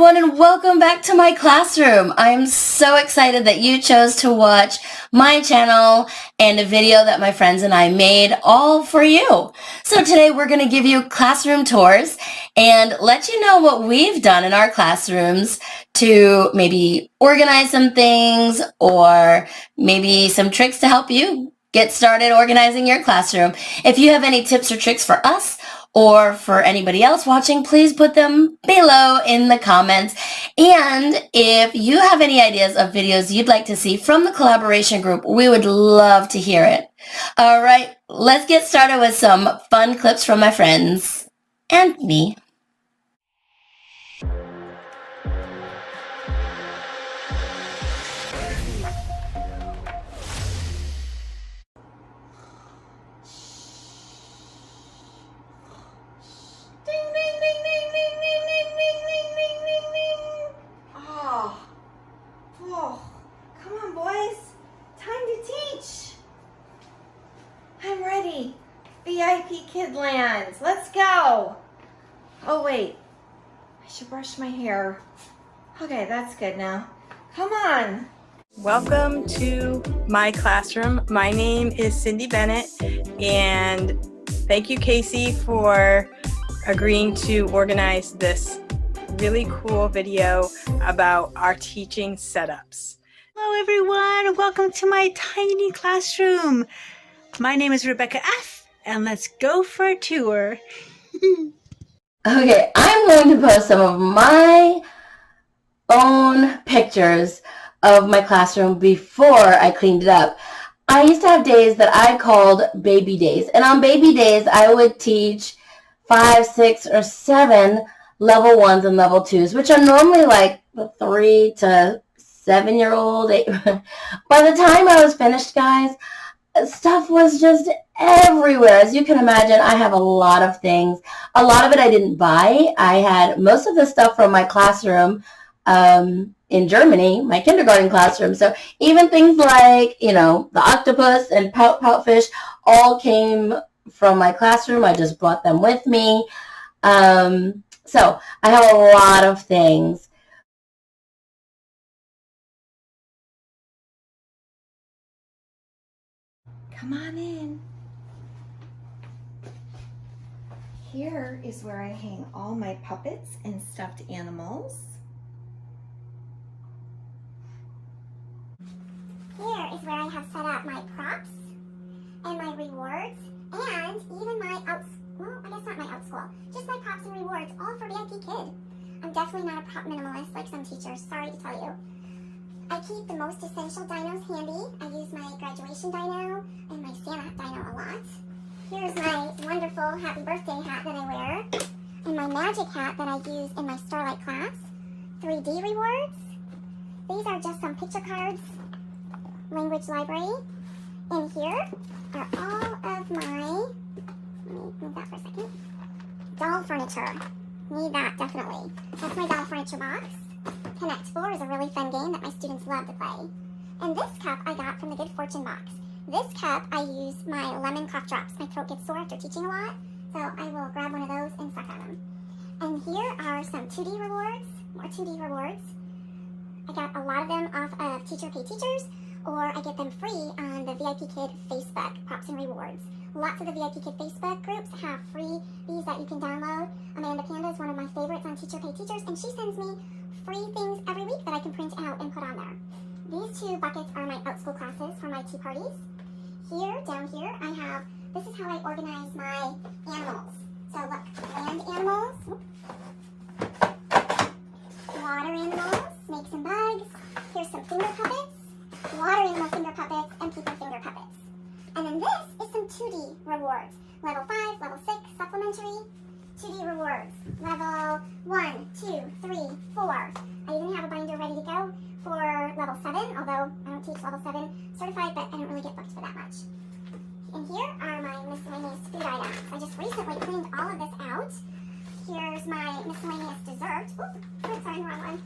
everyone, and welcome back to my classroom. I am so excited that you chose to watch my channel and a video that my friends and I made all for you. So today we're going to give you classroom tours and let you know what we've done in our classrooms to maybe organize some things or maybe some tricks to help you get started organizing your classroom. If you have any tips or tricks for us, or for anybody else watching, please put them below in the comments. And if you have any ideas of videos you'd like to see from the collaboration group, we would love to hear it. All right, let's get started with some fun clips from my friends and me. Come on, boys. Time to teach. I'm ready. VIP Kid Land. Let's go. Oh, wait. I should brush my hair. Okay, that's good now. Come on. Welcome to my classroom. My name is Cindy Bennett, and thank you, Kasie, for agreeing to organize this really cool video about our teaching setups. Hello everyone, welcome to my tiny classroom. My name is Rebecca F, and let's go for a tour. Okay, I'm going to post some of my own pictures of my classroom before I cleaned it up. I used to have days that I called baby days, and on baby days I would teach 5, 6, or 7 level 1s and level 2s, which are normally like the 3 to 7-year-old. By the time I was finished, guys, stuff was just everywhere. As you can imagine, I have a lot of things. A lot of it I didn't buy. I had most of the stuff from my classroom in Germany, my kindergarten classroom. So even things like, you know, the octopus and pout fish all came from my classroom. I just brought them with me. So I have a lot of things. Come on in. Here is where I hang all my puppets and stuffed animals. Here is where I have set up my props and my rewards and even my just my props and rewards, all for VIP Kid. I'm definitely not a prop minimalist like some teachers, sorry to tell you. I keep the most essential dinos handy. I use my graduation dino and my Santa dino a lot. Here's my wonderful happy birthday hat that I wear and my magic hat that I use in my Starlight class. 3D rewards. These are just some picture cards. Language library. In here are all of my, let me move that for a second, doll furniture. Need that, definitely. That's my doll furniture box. Connect 4 is a really fun game that my students love to play. And this cup I got from the Good Fortune box. This cup I use my lemon cough drops. My throat gets sore after teaching a lot, so I will grab one of those and suck on them. And here are some 2D rewards, more 2D rewards. I got a lot of them off of Teacher Pay Teachers, or I get them free on the VIP Kid Facebook, Props and Rewards. Lots of the VIP Kid Facebook groups have freebies that you can download. Amanda Panda is one of my favorites on Teacher Pay Teachers, and she sends me free things every week that I can print out and put on there. These 2 buckets are my outschool classes for my tea parties. Here, down here, I have, this is how I organize my animals. So look, land animals, water animals, snakes and bugs. Here's some finger puppets, water animal finger puppets, and people finger puppets. And then this is some 2D rewards. Level 5, level 6, supplementary. 2D rewards. Level 1, 2, 3, 4. I even have a binder ready to go for level 7, although I don't teach level 7 certified, but I don't really get booked for that much. And here are my miscellaneous food items. I just recently cleaned all of this out. Here's my miscellaneous dessert. Ooh, fruits are in the wrong one.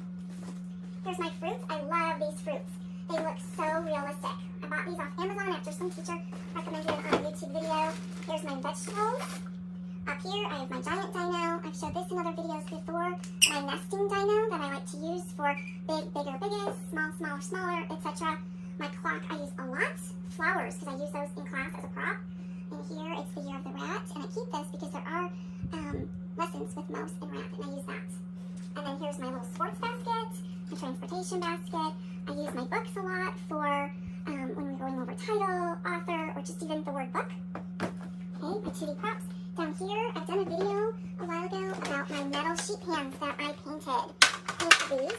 Here's my fruits. I love these fruits. They look so realistic. I bought these off Amazon after some teacher recommended it on a YouTube video. Here's my vegetables. Up here, I have my giant dino. I've showed this in other videos before. My nesting dino that I like to use for big, bigger, biggest, small, smaller, smaller, etc. My clock I use a lot. Flowers, because I use those in class as a prop. And here, it's the year of the rat. And I keep this because there are lessons with mouse and rat, and I use that. And then here's my little sports basket, my transportation basket. I use my books a lot for when we're going over title, author, or just even the word book. Okay, my 2D props. Down here, I've done a video a while ago about my metal sheet pans that I painted. These.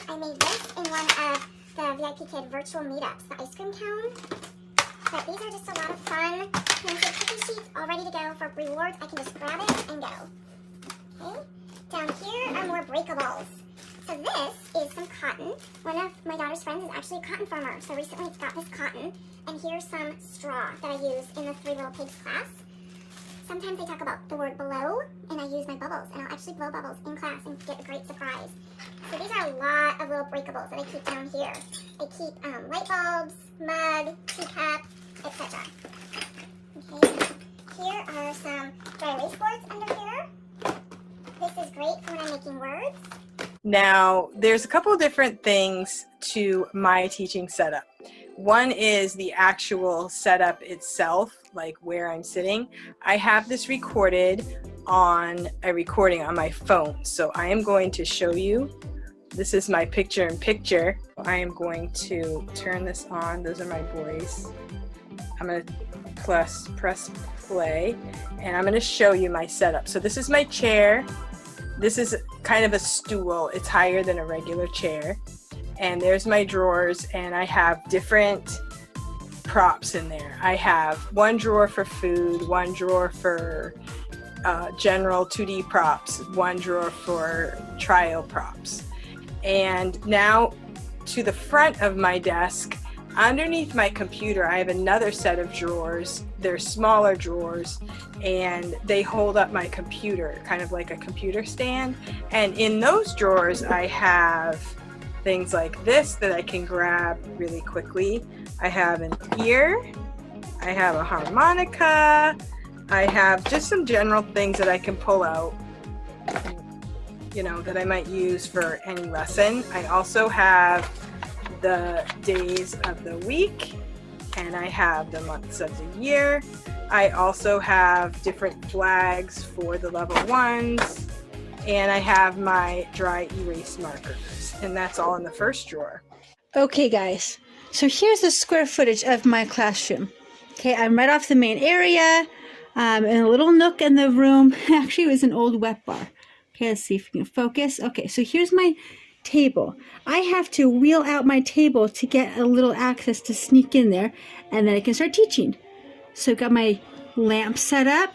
I made this in one of the VIP Kid virtual meetups, the ice cream cone. But these are just a lot of fun painted cookie sheets all ready to go for rewards. I can just grab it and go. Okay. Down here are more breakables. So this is some cotton. One of my daughter's friends is actually a cotton farmer, so recently it's got this cotton. And here's some straw that I use in the Three Little Pigs class. Sometimes they talk about the word blow, and I use my bubbles, and I'll actually blow bubbles in class and get a great surprise. So these are a lot of little breakables that I keep down here. I keep light bulbs, mug, teacup, etc. Okay, here are some dry erase boards under here. This is great for when I'm making words. Now, there's a couple of different things to my teaching setup. One is the actual setup itself, like where I'm sitting. I have this recorded on a recording on my phone. So I am going to show you. This is my picture-in-picture. I am going to turn this on. Those are my boys. I'm going to press play, and I'm going to show you my setup. So this is my chair. This is kind of a stool. It's higher than a regular chair. And there's my drawers, and I have different props in there. I have one drawer for food, one drawer for general 2D props, one drawer for trial props. And now to the front of my desk, underneath my computer, I have another set of drawers. They're smaller drawers, and they hold up my computer, kind of like a computer stand. And in those drawers, I have things like this that I can grab really quickly. I have an ear, I have a harmonica, I have just some general things that I can pull out, you know, that I might use for any lesson. I also have the days of the week, and I have the months of the year. I also have different flags for the level 1s, and I have my dry erase markers, and that's all in the first drawer. Okay, guys, so here's the square footage of my classroom. Okay, I'm right off the main area, in a little nook in the room. Actually, it was an old wet bar. Okay, let's see if we can focus. Okay, so here's my table. I have to wheel out my table to get a little access to sneak in there, and then I can start teaching. So I've got my lamp set up.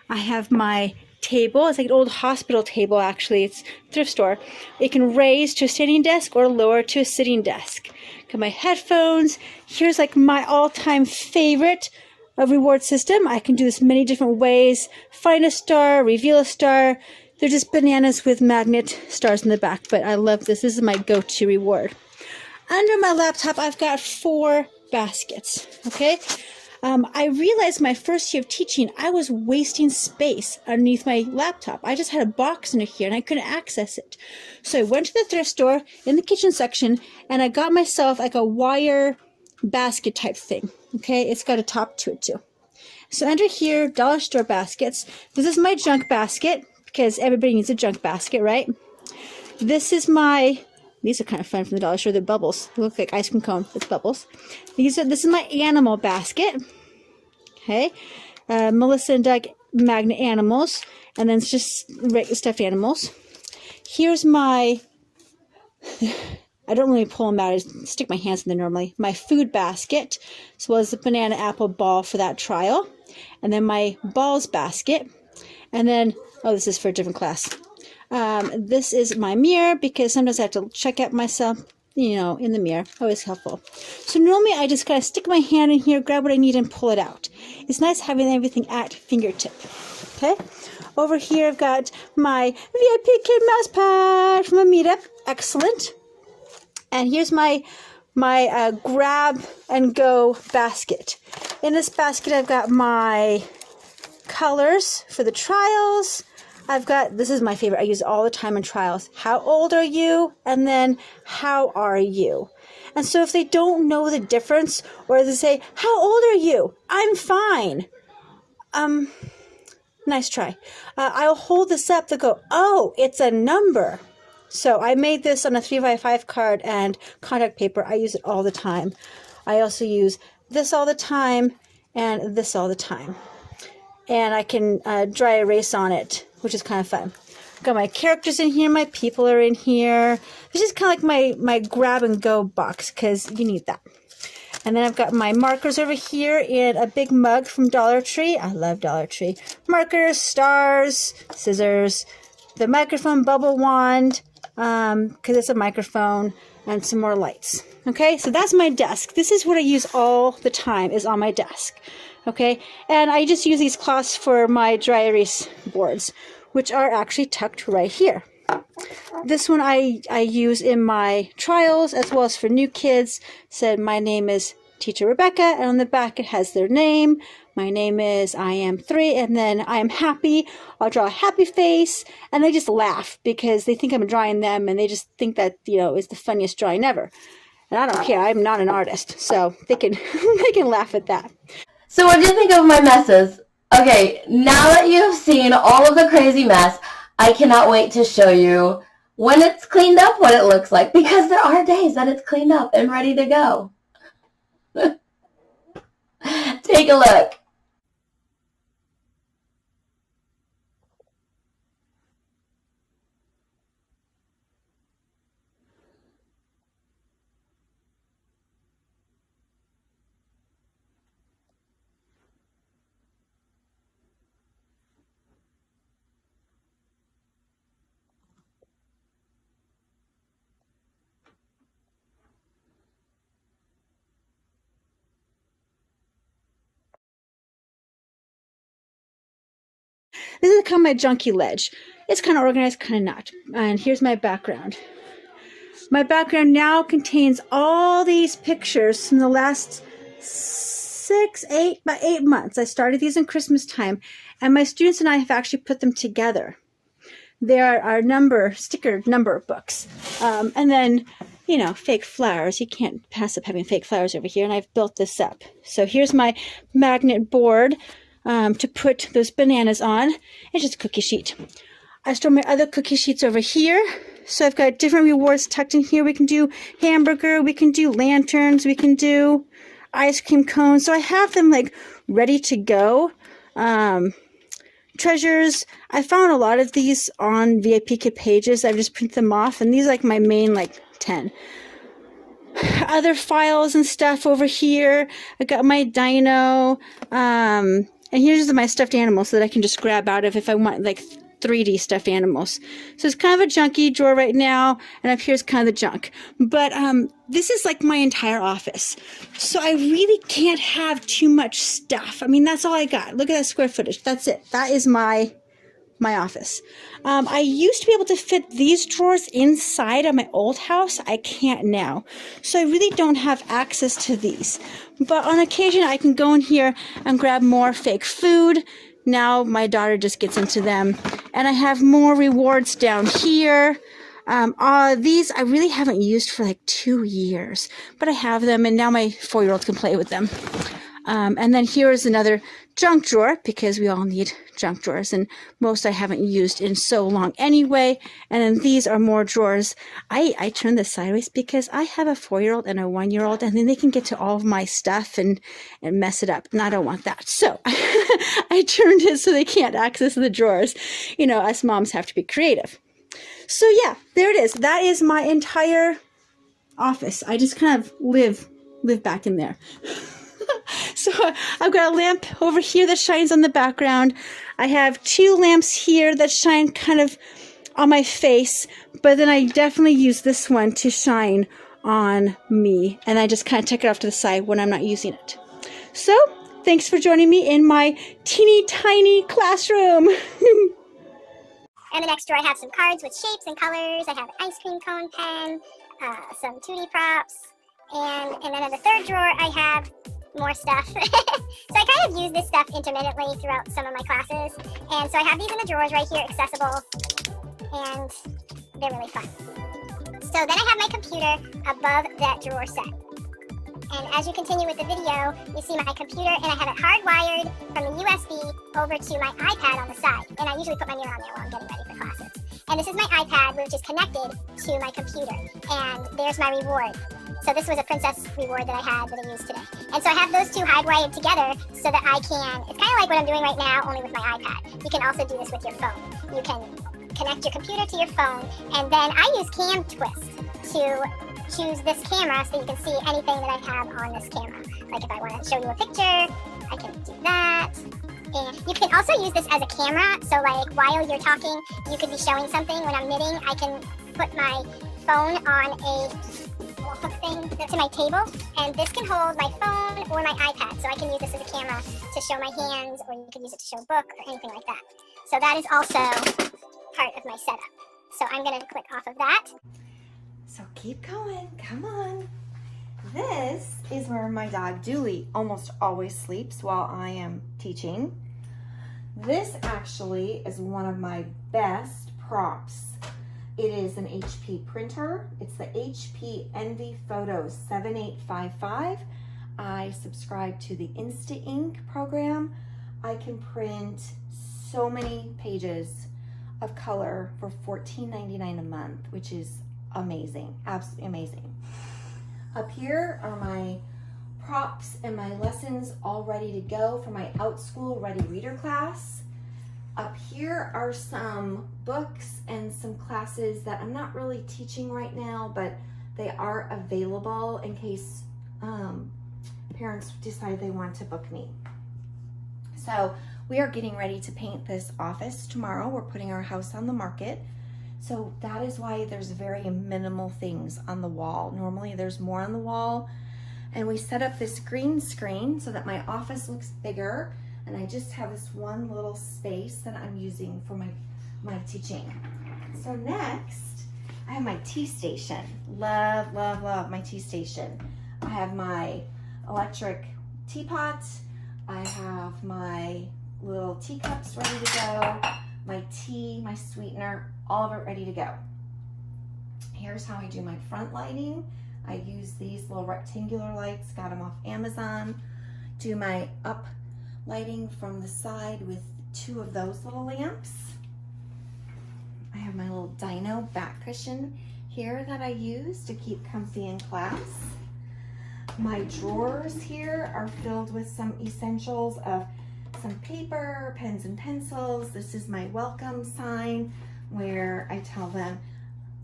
I have my table. It's like an old hospital table, actually. It's a thrift store. It can raise to a standing desk or lower to a sitting desk. Got my headphones. Here's like my all-time favorite reward system. I can do this many different ways. Find a star, reveal a star. They're just bananas with magnet stars in the back, but I love this. This is my go-to reward. Under my laptop, I've got 4 baskets, okay? I realized my first year of teaching, I was wasting space underneath my laptop. I just had a box under here, and I couldn't access it. So I went to the thrift store in the kitchen section, and I got myself like a wire basket type thing, okay? It's got a top to it, too. So under here, dollar store baskets. This is my junk basket, because everybody needs a junk basket, right? This is my, these are kind of fun from the dollar store. They're bubbles. They look like ice cream cone with bubbles. This is my animal basket. Okay. Melissa and Doug magnet animals. And then it's just stuffed animals. Here's my, I don't really pull them out. I just stick my hands in there normally. My food basket, as well as the banana apple ball for that trial. And then my balls basket. And then, oh, this is for a different class. This is my mirror, because sometimes I have to check out myself, you know, in the mirror. Always helpful. So normally I just kind of stick my hand in here, grab what I need, and pull it out. It's nice having everything at fingertip. Okay? Over here I've got my Vipkid Mousepad from a meetup. Excellent. And here's my grab and go basket. In this basket I've got my colors for the trials. I've got, this is my favorite, I use it all the time in trials. How old are you? And then, how are you? And so if they don't know the difference, or they say, how old are you? I'm fine. Nice try. I'll hold this up to go, oh, it's a number. So I made this on a 3x5 card and contact paper. I use it all the time. I also use this all the time and this all the time. And I can dry erase on it, which is kind of fun. Got my characters in here. My people are in here. This is kind of like my grab and go box because you need that. And then I've got my markers over here in a big mug from Dollar Tree. I love Dollar Tree. Markers, stars, scissors, the microphone bubble wand, because it's a microphone, and some more lights. Okay, so that's my desk. This is what I use all the time, is on my desk. Okay, and I just use these cloths for my dry erase boards, which are actually tucked right here. This one I use in my trials as well as for new kids. Said my name is Teacher Rebecca, and on the back it has their name. My name is I am 3, and then I am happy. I'll draw a happy face, and they just laugh because they think I'm drawing them, and they just think that, you know, is the funniest drawing ever. And I don't care. I'm not an artist, so they can they can laugh at that. So what do you think of my messes? Okay, now that you've seen all of the crazy mess, I cannot wait to show you when it's cleaned up what it looks like, because there are days that it's cleaned up and ready to go. Take a look. This is kind of my junky ledge. It's kind of organized, kind of not. And here's my background. My background now contains all these pictures from the last 8 months. I started these in Christmas time, and my students and I have actually put them together. They are our stickered number books. And then, you know, fake flowers. You can't pass up having fake flowers over here, and I've built this up. So here's my magnet board to put those bananas on. It's just a cookie sheet. I store my other cookie sheets over here. So I've got different rewards tucked in here. We can do hamburger, we can do lanterns, we can do ice cream cones. So I have them like ready to go. Treasures. I found a lot of these on VIP Kid pages. I've just printed them off, and these are like my main 10. Other files and stuff over here. I got my dino. And here's my stuffed animals that I can just grab out of if I want 3D stuffed animals. So it's kind of a junky drawer right now, and up here's kind of the junk. But this is like my entire office. So I really can't have too much stuff. I mean, that's all I got. Look at that square footage. That's it. That is my office. I used to be able to fit these drawers inside of my old house. I can't now. So I really don't have access to these. But on occasion, I can go in here and grab more fake food. Now my daughter just gets into them. And I have more rewards down here. These I really haven't used for 2 years. But I have them, and now my 4-year-old can play with them. And then here is another junk drawer, because we all need junk drawers, and most I haven't used in so long anyway. And then these are more drawers. I turn this sideways because I have a 4-year-old and a 1-year-old, and then they can get to all of my stuff and mess it up, and I don't want that. So I turned it so they can't access the drawers. You know, us moms have to be creative. So yeah, there it is. That is my entire office. I just kind of live back in there. So I've got a lamp over here that shines on the background. I have 2 lamps here that shine kind of on my face, but then I definitely use this one to shine on me, and I just kind of take it off to the side when I'm not using it. So thanks for joining me in my teeny tiny classroom. And the next drawer, I have some cards with shapes and colors. I have an ice cream cone pen, some 2D props. And then in the third drawer, I have more stuff. So I kind of use this stuff intermittently throughout some of my classes. And so I have these in the drawers right here, accessible, and they're really fun. So then I have my computer above that drawer set. And as you continue with the video, you see my computer, and I have it hardwired from the USB over to my iPad on the side. And I usually put my mirror on there while I'm getting ready for classes. And this is my iPad, which is connected to my computer. And there's my reward. So this was a princess reward that I had that I used today. And so I have those two hardwired together so that I can, it's kind of like what I'm doing right now, only with my iPad. You can also do this with your phone. You can connect your computer to your phone, and then I use Cam Twist to choose this camera so you can see anything that I have on this camera. Like if I want to show you a picture, I can do that. And you can also use this as a camera, so like while you're talking, you could be showing something. When I'm knitting, I can put my phone on a hook thing to my table, and this can hold my phone or my iPad, so I can use this as a camera to show my hands, or you could use it to show a book or anything like that. So that is also part of my setup. So I'm going to click off of that. So keep going, come on. This is where my dog Dooley almost always sleeps while I am teaching. This actually is one of my best props. It is an HP printer. It's the HP Envy Photo 7855. I subscribe to the Insta Ink program. I can print so many pages of color for $14.99 a month, which is amazing, absolutely amazing. Up here are my props and my lessons all ready to go for my Outschool Ready Reader class. Up here are some books and some classes that I'm not really teaching right now, but they are available in case parents decide they want to book me. So we are getting ready to paint this office tomorrow. We're putting our house on the market. So that is why there's very minimal things on the wall. Normally there's more on the wall. And we set up this green screen so that my office looks bigger. And I just have this one little space that I'm using for my teaching. So next, I have my tea station. Love, love, love my tea station. I have my electric teapot. I have my little teacups ready to go. My tea, my sweetener, all of it ready to go. Here's how I do my front lighting. I use these little rectangular lights, got them off Amazon. Do my up lighting from the side with two of those little lamps. I have my little dino back cushion here that I use to keep comfy in class. My drawers here are filled with some essentials of some paper, pens and pencils. This is my welcome sign where I tell them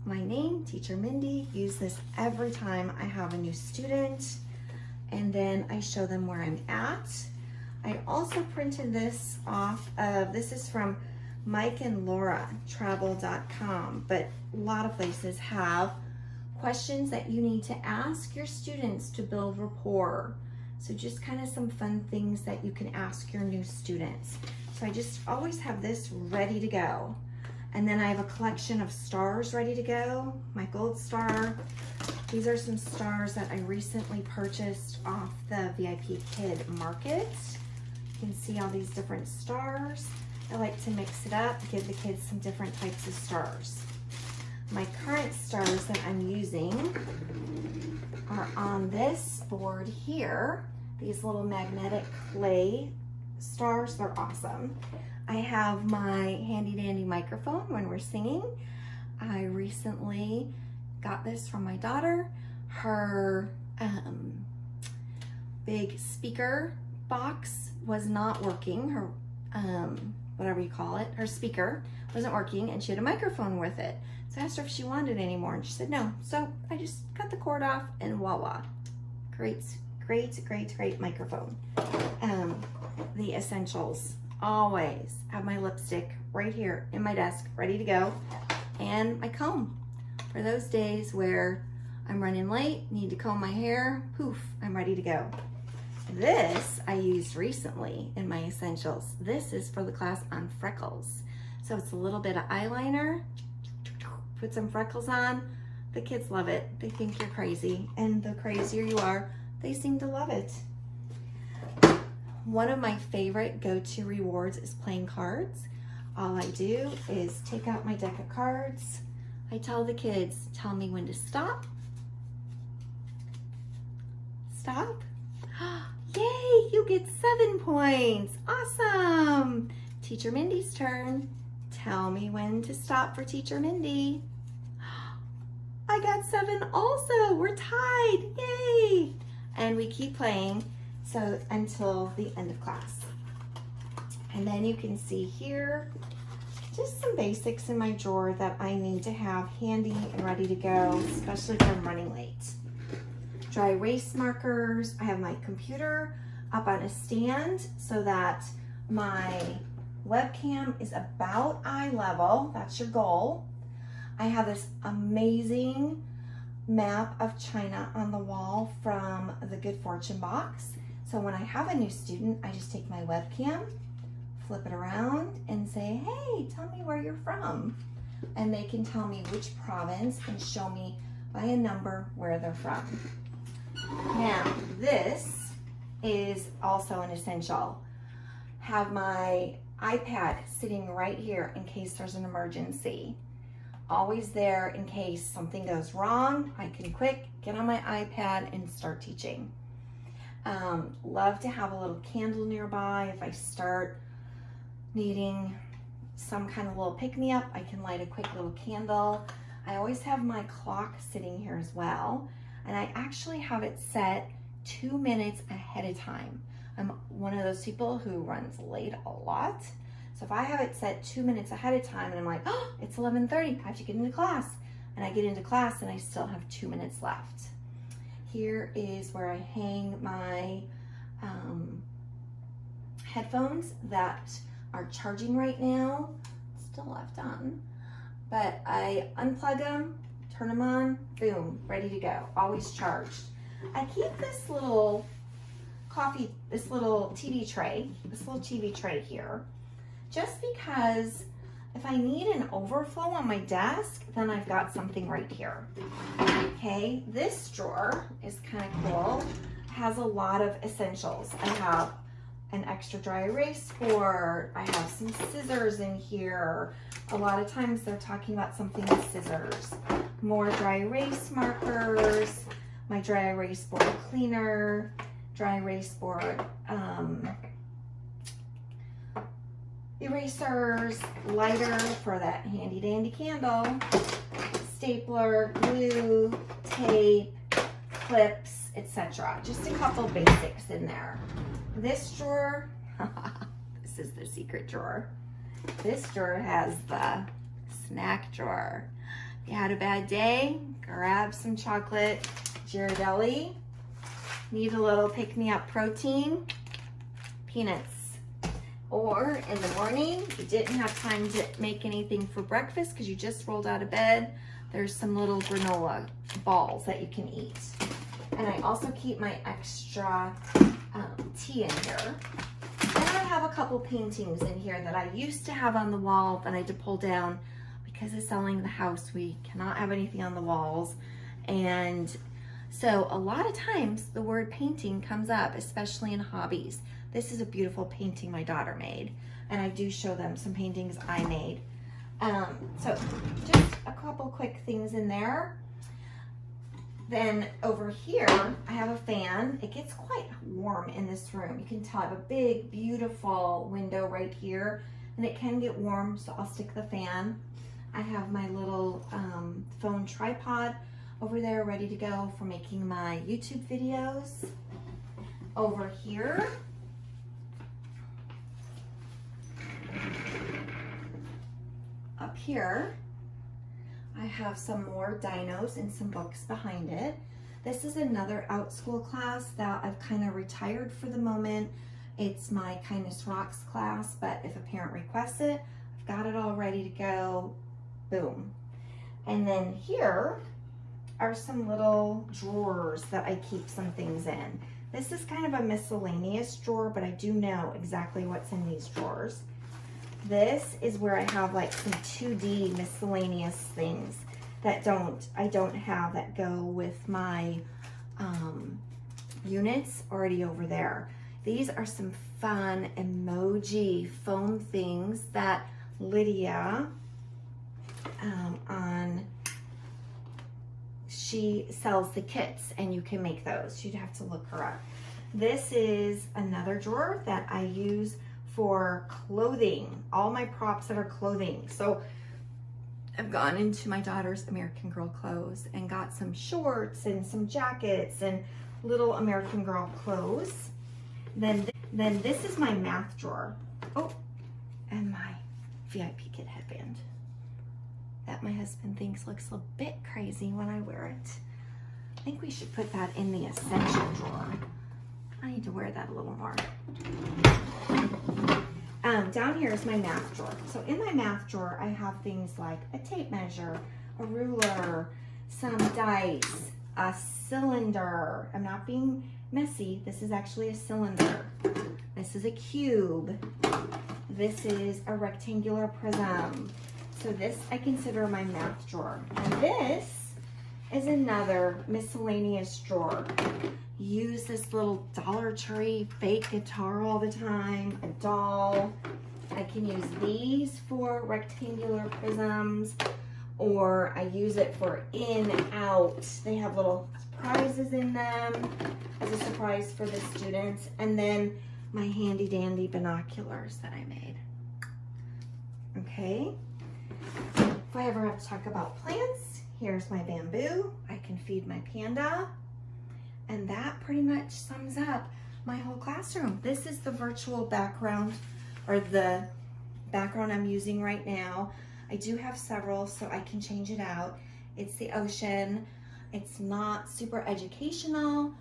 my name, Teacher Mindy. Use this every time I have a new student. And then I show them where I'm at. I also printed this off of, this is from Mike and Laura travel.com, but a lot of places have questions that you need to ask your students to build rapport. So just kind of some fun things that you can ask your new students. So I just always have this ready to go. And then I have a collection of stars ready to go. My gold star. These are some stars that I recently purchased off the VIP Kid Market. You can see all these different stars. I like to mix it up, give the kids some different types of stars. My current stars that I'm using are on this board here. These little magnetic clay stars, they're awesome. I have my handy dandy microphone when we're singing. I recently got this from my daughter. Her big speaker box was not working. Her, whatever you call it, her speaker wasn't working, and she had a microphone with it. So I asked her if she wanted it anymore, and she said no. So I just cut the cord off, and voila. Great, great, great, great microphone. The essentials. Always have my lipstick right here in my desk, ready to go, and my comb. For those days where I'm running late, need to comb my hair, poof, I'm ready to go. This I used recently in my essentials. This is for the class on freckles. So it's a little bit of eyeliner, put some freckles on. The kids love it. They think you're crazy, and the crazier you are, they seem to love it. One of my favorite go-to rewards is playing cards. All I do is take out my deck of cards. I tell the kids, tell me when to stop. Stop. Yay, you get 7 points. Awesome. Teacher Mindy's turn. Tell me when to stop for Teacher Mindy. I got 7 also. We're tied. Yay. And we keep playing so until the end of class. And then you can see here just some basics in my drawer that I need to have handy and ready to go, especially if I'm running late. Dry erase markers. I have my computer up on a stand so that my webcam is about eye level. That's your goal. I have this amazing map of China on the wall from the Good Fortune box. So when I have a new student, I just take my webcam, flip it around and say, hey, tell me where you're from. And they can tell me which province and show me by a number where they're from. Now, this is also an essential. Have my iPad sitting right here in case there's an emergency. Always there in case something goes wrong. I can quick get on my iPad and start teaching. Love to have a little candle nearby. If I start needing some kind of little pick-me-up, I can light a quick little candle. I always have my clock sitting here as well. And I actually have it set 2 minutes ahead of time. I'm one of those people who runs late a lot. So if I have it set 2 minutes ahead of time and I'm like, oh, it's 11:30, I have to get into class. And I get into class and I still have 2 minutes left. Here is where I hang my headphones that are charging right now. Still left on. But I unplug them, turn them on, boom, ready to go. Always charged. I keep this little TV tray here, just because if I need an overflow on my desk, then I've got something right here. Okay, this drawer is kind of cool. It has a lot of essentials. I have an extra dry erase board. I have some scissors in here. A lot of times they're talking about something with scissors. More dry erase markers, my dry erase board cleaner, dry erase board erasers, lighter for that handy dandy candle, stapler, glue, tape, clips, etc. Just a couple basics in there. This drawer, this is the secret drawer. This drawer has the snack drawer. If you had a bad day, grab some chocolate Ghirardelli. Need a little pick-me-up protein, peanuts. Or in the morning, you didn't have time to make anything for breakfast because you just rolled out of bed, there's some little granola balls that you can eat. And I also keep my extra tea in here. And I have a couple paintings in here that I used to have on the wall that I had to pull down because of selling the house. We cannot have anything on the walls. And so a lot of times the word painting comes up, especially in hobbies. This is a beautiful painting my daughter made, and I do show them some paintings I made. So just a couple quick things in there. Then over here, I have a fan. It gets quite warm in this room. You can tell I have a big, beautiful window right here, and it can get warm, so I'll stick the fan. I have my little phone tripod over there ready to go for making my YouTube videos. Over here, up here, I have some more dinos and some books behind it. This is another OutSchool class that I've kind of retired for the moment. It's my Kindness Rocks class, but if a parent requests it, I've got it all ready to go. Boom. And then here are some little drawers that I keep some things in. This is kind of a miscellaneous drawer, but I do know exactly what's in these drawers. This is where I have like some 2D miscellaneous things that I don't have that go with my units already over there. These are some fun emoji foam things that Lydia she sells the kits, and you can make those. You'd have to look her up. This is another drawer that I use for clothing, all my props that are clothing. So I've gone into my daughter's American Girl clothes and got some shorts and some jackets and little American Girl clothes. Then this is my math drawer. Oh, and my VIP kid headband that my husband thinks looks a bit crazy when I wear it. I think we should put that in the essential drawer. I need to wear that a little more. Down here is my math drawer. So in my math drawer, I have things like a tape measure, a ruler, some dice, a cylinder. I'm not being messy. This is actually a cylinder. This is a cube. This is a rectangular prism. So this I consider my math drawer. And this is another miscellaneous drawer. Use this little Dollar Tree fake guitar all the time, a doll. I can use these for rectangular prisms, or I use it for in, out. They have little prizes in them as a surprise for the students. And then my handy dandy binoculars that I made. Okay. If I ever have to talk about plants, here's my bamboo. I can feed my panda. And that pretty much sums up my whole classroom. This is the virtual background, or the background I'm using right now. I do have several, so I can change it out. It's the ocean. It's not super educational,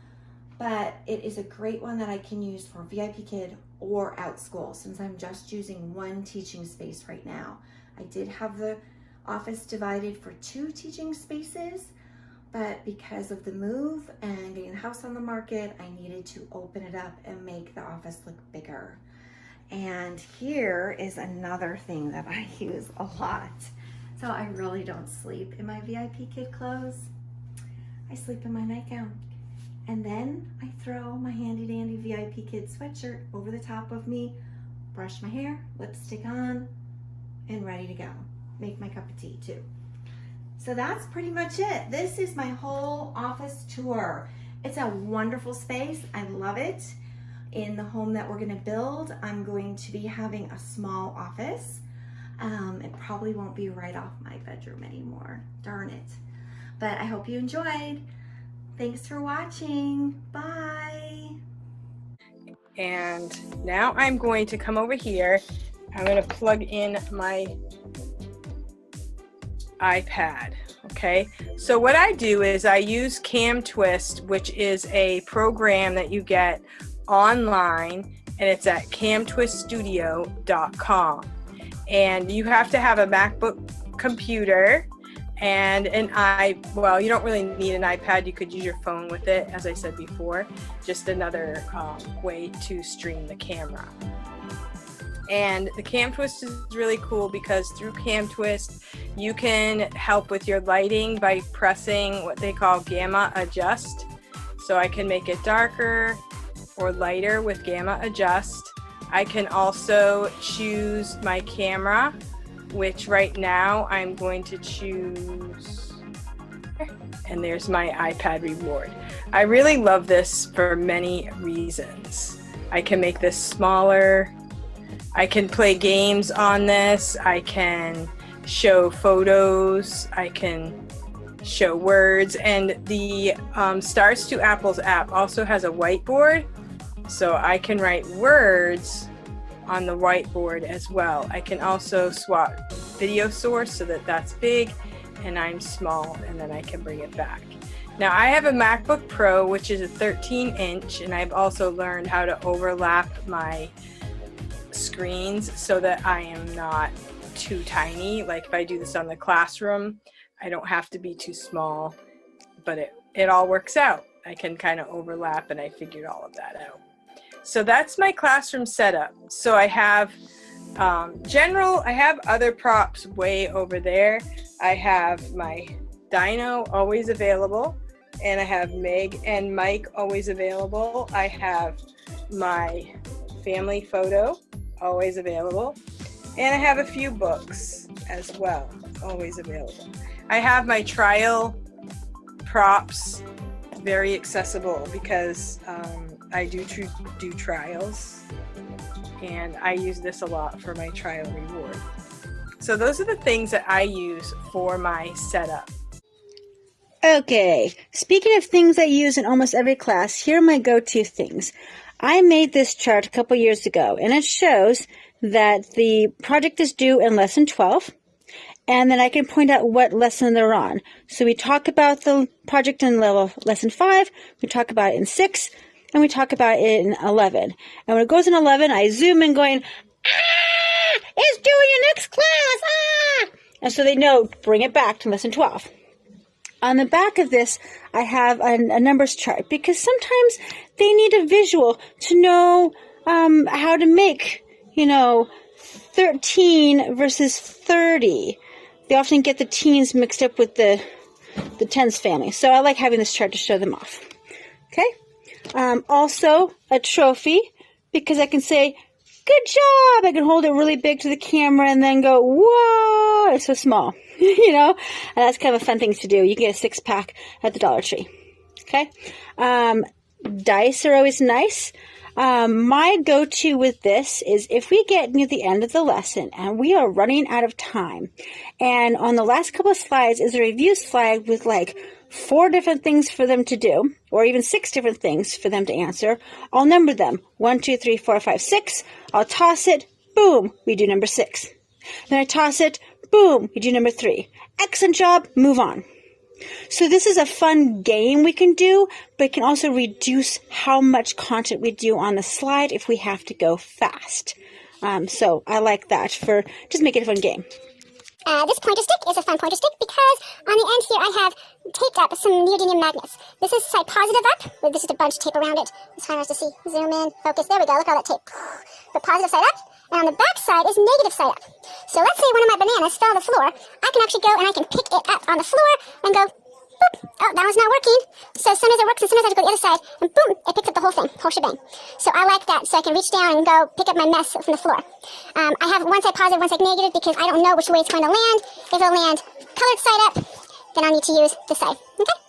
but it is a great one that I can use for VIP Kid or out school, since I'm just using one teaching space right now. I did have the office divided for 2 teaching spaces, but because of the move and getting the house on the market, I needed to open it up and make the office look bigger. And here is another thing that I use a lot. So I really don't sleep in my VIP Kid clothes. I sleep in my nightgown. And then I throw my handy dandy VIP Kid sweatshirt over the top of me, brush my hair, lipstick on, and ready to go. Make my cup of tea too. So that's pretty much it. This is my whole office tour. It's a wonderful space. I love it. In the home that we're gonna build, I'm going to be having a small office. It probably won't be right off my bedroom anymore. Darn it. But I hope you enjoyed. Thanks for watching. Bye. And now I'm going to come over here. I'm going to plug in my iPad. Okay, so what I do is I use CamTwist, which is a program that you get online, and it's at camtwiststudio.com. And you have to have a MacBook computer and well, you don't really need an iPad. You could use your phone with it, as I said before. Just another way to stream the camera. And the CamTwist is really cool because through CamTwist, you can help with your lighting by pressing what they call gamma adjust. So I can make it darker or lighter with gamma adjust. I can also choose my camera, which right now I'm going to choose, and there's my iPad reward. I really love this for many reasons. I can make this smaller. I can play games on this. I can show photos. I can show words. And the Stars to Apples app also has a whiteboard. So I can write words on the whiteboard as well. I can also swap video source so that that's big and I'm small, and then I can bring it back. Now I have a MacBook Pro, which is a 13-inch, and I've also learned how to overlap my screens so that I am not too tiny. Like if I do this on the classroom, I don't have to be too small, but it all works out. I can kind of overlap, and I figured all of that out. So that's my classroom setup. So I have I have other props way over there. I have my Dino always available, and I have Meg and Mike always available. I have my family photo, always available. And I have a few books as well, always available. I have my trial props very accessible because I do trials, and I use this a lot for my trial reward. So those are the things that I use for my setup. Okay, speaking of things I use in almost every class, here are my go-to things. I made this chart a couple years ago, and it shows that the project is due in lesson 12, and then I can point out what lesson they're on. So we talk about the project in lesson 5, we talk about it in 6, and we talk about it in 11. And when it goes in 11, I zoom in going, ah, it's due in your next class, ah! And so they know, bring it back to lesson 12. On the back of this, I have a numbers chart because sometimes they need a visual to know how to make, 13 versus 30. They often get the teens mixed up with the tens family. So I like having this chart to show them off. Okay. Also, a trophy because I can say, good job. I can hold it really big to the camera and then go, whoa, it's so small. And that's kind of a fun thing to do. You can get a 6-pack at the Dollar Tree. Okay. Dice are always nice. My go-to with this is if we get near the end of the lesson and we are running out of time, and on the last couple of slides is a review slide with like 4 different things for them to do, or even 6 different things for them to answer, I'll number them 1, 2, 3, 4, 5, 6. I'll toss it. Boom. We do number 6. Then I toss it. Boom. We do number 3. Excellent job. Move on. So this is a fun game we can do, but it can also reduce how much content we do on the slide if we have to go fast. So I like that for just make it a fun game. This pointer stick is a fun pointer stick because on the end here I have taped up some neodymium magnets. This is side positive up, with this is a bunch of tape around it. It's hard to see. Zoom in, focus. There we go. Look at all that tape. The positive side up, and on the back side is negative side up. So let's say one of my bananas fell on the floor. I can actually go and I can pick it up on the floor and go, boop. Oh, that one's not working. So sometimes it works and sometimes I have to go to the other side, and boom, it picks up the whole thing, whole shebang. So I like that, so I can reach down and go pick up my mess from the floor. I have one side positive, one side negative, because I don't know which way it's going to land. If it'll land colored side up, then I'll need to use this side. Okay?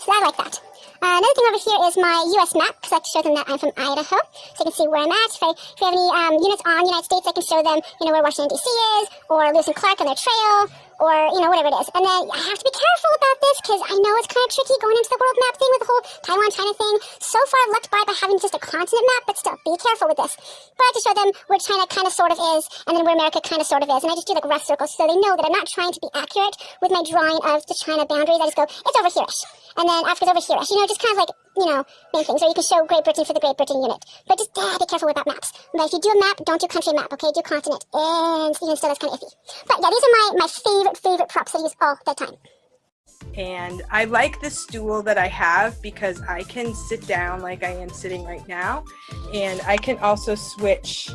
So I like that. Another thing over here is my U.S. map, because I like to show them that I'm from Idaho, so you can see where I'm at. If you have any units on the United States, I can show them, where Washington, D.C. is, or Lewis and Clark on their trail, or, whatever it is. And then I have to be careful about this, because I know it's kind of tricky going into the world map thing with the whole Taiwan, China thing. So far, I've lucked by having just a continent map, but still, be careful with this. But I like to show them where China kind of sort of is, and then where America kind of sort of is. And I just do like rough circles, so they know that I'm not trying to be accurate with my drawing of the China boundaries. I just go, it's over here-ish. And then Africa's over here-ish. Just kind of like, main things. Or you can show Great Britain for the Great Britain unit. But just be careful about maps. But if you do a map, don't do country map, okay? Do continent. And even still, that's kind of iffy. But yeah, these are my favorite props that I use all the time. And I like the stool that I have because I can sit down like I am sitting right now. And I can also switch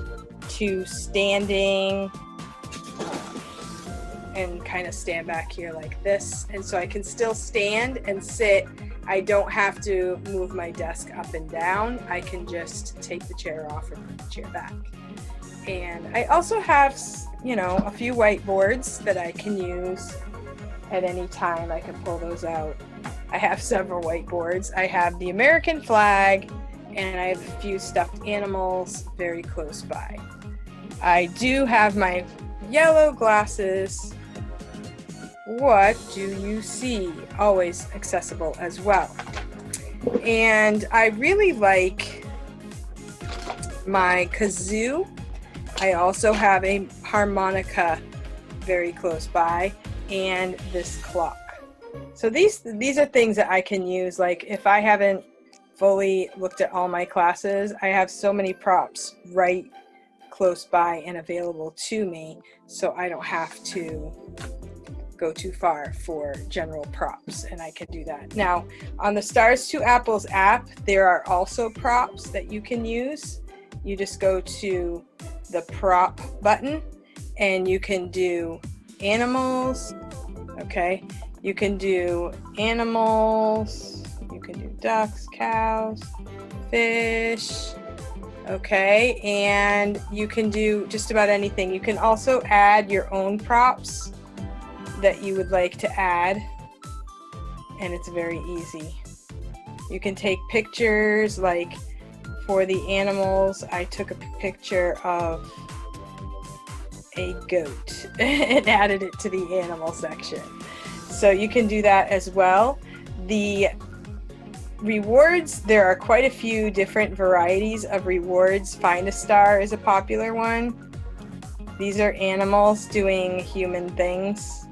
to standing and kind of stand back here like this. And so I can still stand and sit. I don't have to move my desk up and down. I can just take the chair off or put the chair back. And I also have, a few whiteboards that I can use at any time. I can pull those out. I have several whiteboards. I have the American flag, and I have a few stuffed animals very close by. I do have my yellow glasses. What do you see? Always accessible as well. And I really like my kazoo. I also have a harmonica very close by, and this clock. So these are things that I can use. Like if I haven't fully looked at all my classes, I have so many props right close by and available to me, so I don't have to go too far for general props, and I can do that. Now, on the Stars to Apples app, there are also props that you can use. You just go to the prop button, and you can do animals, okay? You can do animals, you can do ducks, cows, fish, Okay, and you can do just about anything. You can also add your own props that you would like to add, and it's very easy. You can take pictures, like for the animals, I took a picture of a goat and added it to the animal section. So you can do that as well. The rewards, there are quite a few different varieties of rewards. Find a star is a popular one. These are animals doing human things.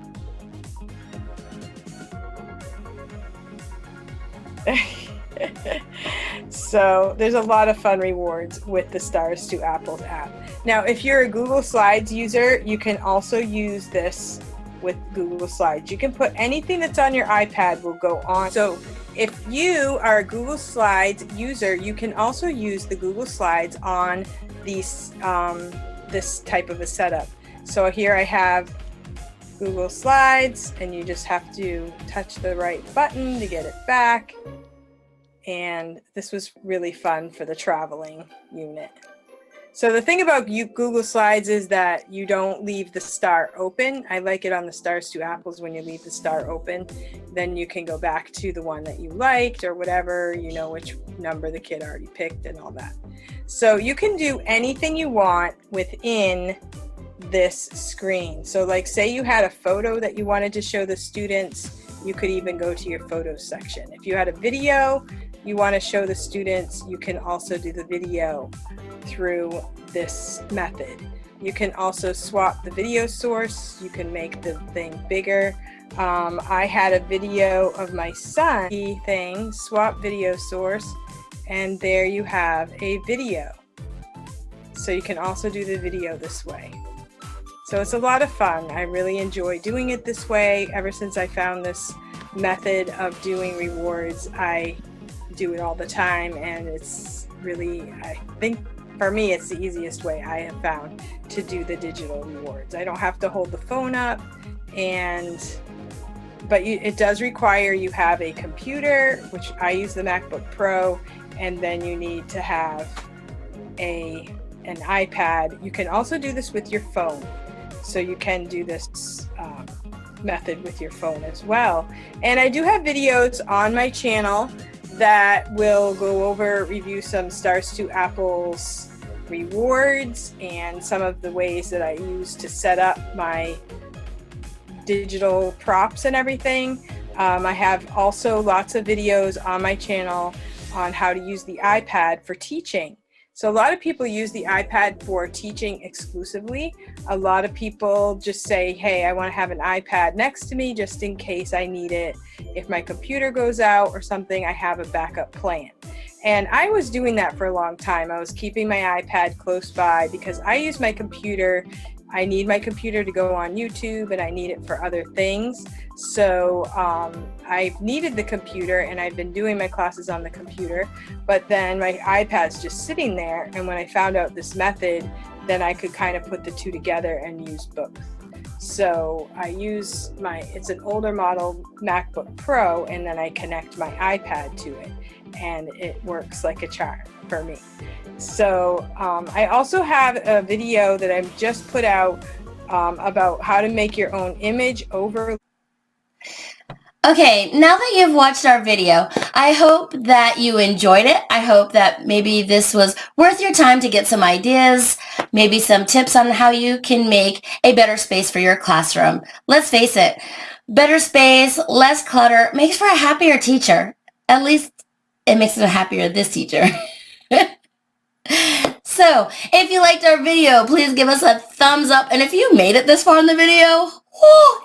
So there's a lot of fun rewards with the Stars to Apples app. Now, if you're a Google Slides user, you can also use this with Google Slides. You can put anything that's on your iPad will go on. So if you are a Google Slides user, you can also use the Google Slides on these, this type of a setup. So here I have Google Slides, and you just have to touch the right button to get it back. And this was really fun for the traveling unit. So the thing about Google Slides is that you don't leave the star open. I like it on the Stars to Apples when you leave the star open. Then you can go back to the one that you liked or whatever, you know which number the kid already picked and all that. So you can do anything you want within this screen. So like say you had a photo that you wanted to show the students, you could even go to your photos section. If you had a video you want to show the students, you can also do the video through this method. You can also swap the video source. You can make the thing bigger. I had a video of my son thing, swap video source, and there you have a video. So you can also do the video this way. So it's a lot of fun. I really enjoy doing it this way. Ever since I found this method of doing rewards, I do it all the time, and it's really, I think for me, it's the easiest way I have found to do the digital rewards. I don't have to hold the phone up, but it does require you have a computer, which I use the MacBook Pro, and then you need to have an iPad. You can also do this with your phone. So you can do this method with your phone as well. And I do have videos on my channel that will go over, review some Stars to Apples rewards and some of the ways that I use to set up my digital props and everything. I have also lots of videos on my channel on how to use the iPad for teaching. So a lot of people use the iPad for teaching exclusively. A lot of people just say, hey, I want to have an iPad next to me just in case I need it. If my computer goes out or something, I have a backup plan. And I was doing that for a long time. I was keeping my iPad close by because I use my computer. I need my computer to go on YouTube, and I need it for other things. So I've needed the computer, and I've been doing my classes on the computer, but then my iPad's just sitting there. And when I found out this method, then I could kind of put the two together and use both. So I use it's an older model MacBook Pro, and then I connect my iPad to it, and it works like a charm for me. So I also have a video that I've just put out about how to make your own image over. Okay, now that you've watched our video, I hope that you enjoyed it. I hope that maybe this was worth your time to get some ideas, maybe some tips on how you can make a better space for your classroom. Let's face it, better space, less clutter makes for a happier teacher. At least it makes it a happier this teacher. So, if you liked our video, please give us a thumbs up. And if you made it this far in the video,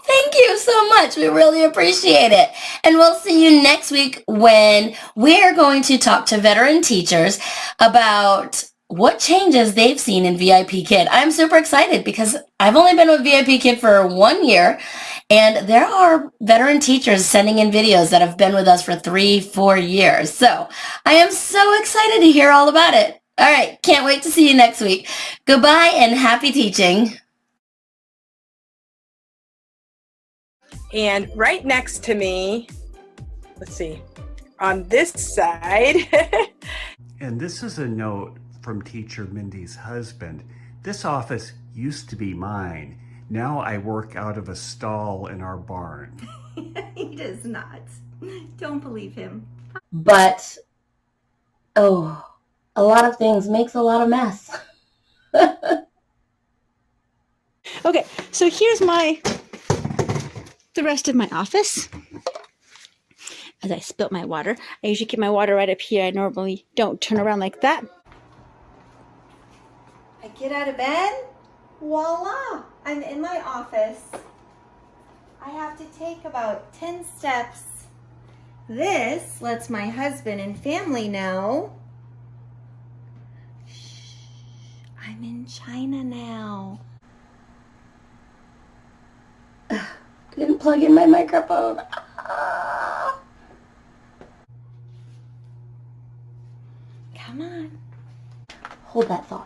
thank you so much. We really appreciate it. And we'll see you next week when we're going to talk to veteran teachers about what changes they've seen in VIP Kid. I'm super excited because I've only been with VIP Kid for 1 year, and there are veteran teachers sending in videos that have been with us for 3-4 years. So I am so excited to hear all about it. All right, can't wait to see you next week. Goodbye and happy teaching. And right next to me, let's see, on this side. And this is a note from teacher Mindy's husband. This office used to be mine. Now I work out of a stall in our barn. He does not. Don't believe him. But, oh, a lot of things makes a lot of mess. Okay, so here's the rest of my office. As I spilt my water. I usually keep my water right up here. I normally don't turn around like that. I get out of bed, voila, I'm in my office. I have to take about 10 steps. This lets my husband and family know. Shh, I'm in China now. Didn't plug in my microphone. Ah. Come on. Hold that thought.